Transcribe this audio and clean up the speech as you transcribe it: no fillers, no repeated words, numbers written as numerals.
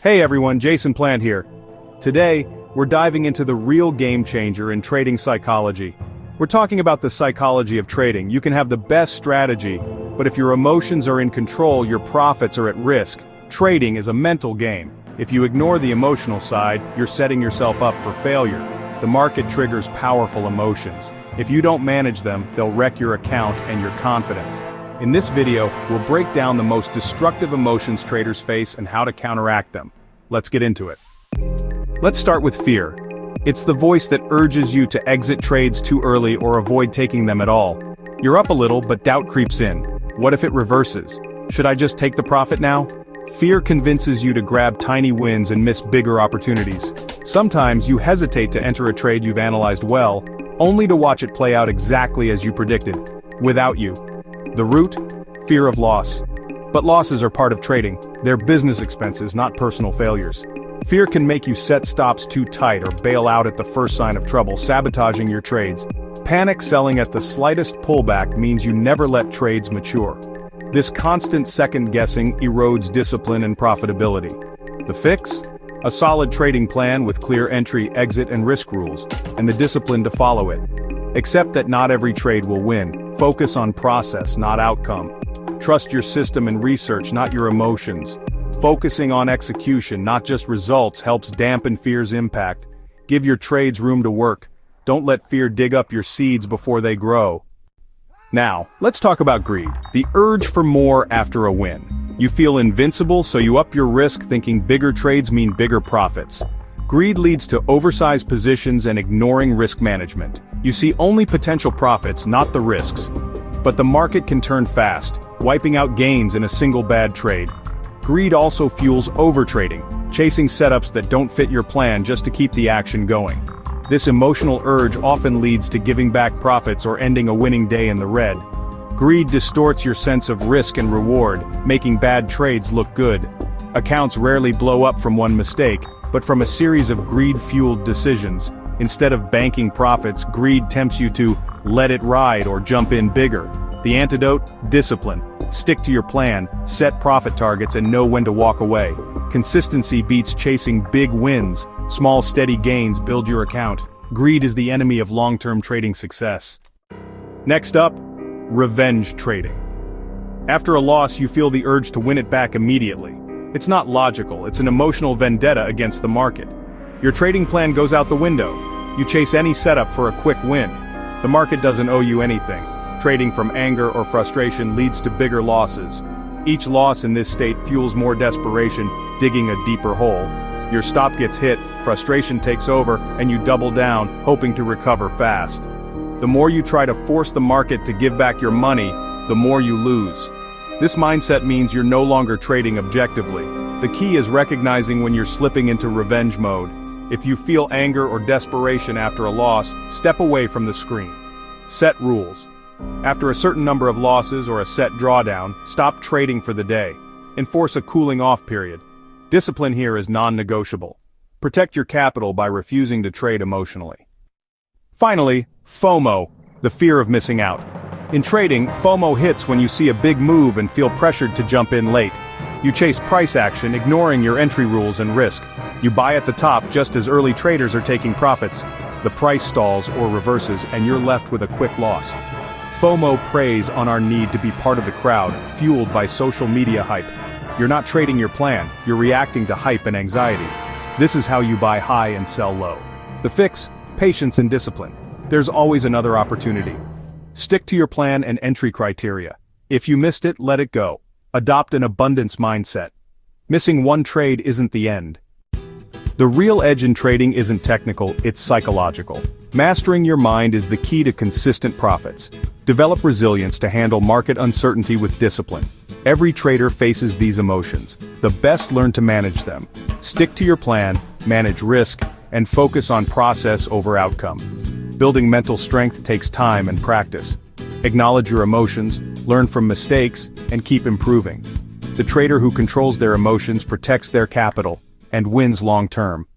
Hey everyone, Jason Plant here. Today, we're diving into the real game changer in trading psychology. We're talking about the psychology of trading. You can have the best strategy, but if your emotions are in control, your profits are at risk. Trading is a mental game. If you ignore the emotional side, you're setting yourself up for failure. The market triggers powerful emotions. If you don't manage them, they'll wreck your account and your confidence. In this video, we'll break down the most destructive emotions traders face and how to counteract them. Let's get into it. Let's start with fear. It's the voice that urges you to exit trades too early or avoid taking them at all. You're up a little, but doubt creeps in. What if it reverses? Should I just take the profit now? Fear convinces you to grab tiny wins and miss bigger opportunities. Sometimes you hesitate to enter a trade you've analyzed well, only to watch it play out exactly as you predicted, without you. The root? Fear of loss. But losses are part of trading. They're business expenses, not personal failures. Fear can make you set stops too tight or bail out at the first sign of trouble, sabotaging your trades. Panic selling at the slightest pullback means you never let trades mature. This constant second-guessing erodes discipline and profitability. The fix? A solid trading plan with clear entry, exit, and risk rules, and the discipline to follow it. Accept that not every trade will win. Focus on process, not outcome. Trust your system and research, not your emotions. Focusing on execution, not just results, helps dampen fear's impact. Give your trades room to work. Don't let fear dig up your seeds before they grow. Now, let's talk about greed, the urge for more after a win. You feel invincible, so you up your risk thinking bigger trades mean bigger profits. Greed leads to oversized positions and ignoring risk management. You see only potential profits, not the risks. But the market can turn fast, wiping out gains in a single bad trade. Greed also fuels overtrading, chasing setups that don't fit your plan just to keep the action going. This emotional urge often leads to giving back profits or ending a winning day in the red. Greed distorts your sense of risk and reward, making bad trades look good. Accounts rarely blow up from one mistake, but from a series of greed-fueled decisions. Instead of banking profits, greed tempts you to let it ride or jump in bigger. The antidote? Discipline. Stick to your plan, set profit targets, and know when to walk away. Consistency beats chasing big wins. Small, steady gains build your account. Greed is the enemy of long-term trading success. Next up, revenge trading. After a loss, you feel the urge to win it back immediately. It's not logical, it's an emotional vendetta against the market. Your trading plan goes out the window. You chase any setup for a quick win. The market doesn't owe you anything. Trading from anger or frustration leads to bigger losses. Each loss in this state fuels more desperation, digging a deeper hole. Your stop gets hit, frustration takes over, and you double down, hoping to recover fast. The more you try to force the market to give back your money, the more you lose. This mindset means you're no longer trading objectively. The key is recognizing when you're slipping into revenge mode. If you feel anger or desperation after a loss, step away from the screen. Set rules. After a certain number of losses or a set drawdown, stop trading for the day. Enforce a cooling off period. Discipline here is non-negotiable. Protect your capital by refusing to trade emotionally. Finally, FOMO, the fear of missing out. In trading, FOMO hits when you see a big move and feel pressured to jump in late. You chase price action, ignoring your entry rules and risk. You buy at the top just as early traders are taking profits. The price stalls or reverses, and you're left with a quick loss. FOMO preys on our need to be part of the crowd, fueled by social media hype. You're not trading your plan, you're reacting to hype and anxiety. This is how you buy high and sell low. The fix? Patience and discipline. There's always another opportunity. Stick to your plan and entry criteria. If you missed it, let it go. Adopt an abundance mindset. Missing one trade isn't the end. The real edge in trading isn't technical, it's psychological. Mastering your mind is the key to consistent profits. Develop resilience to handle market uncertainty with discipline. Every trader faces these emotions. The best learn to manage them. Stick to your plan, manage risk, and focus on process over outcome. Building mental strength takes time and practice. Acknowledge your emotions, learn from mistakes, and keep improving. The trader who controls their emotions protects their capital and wins long-term.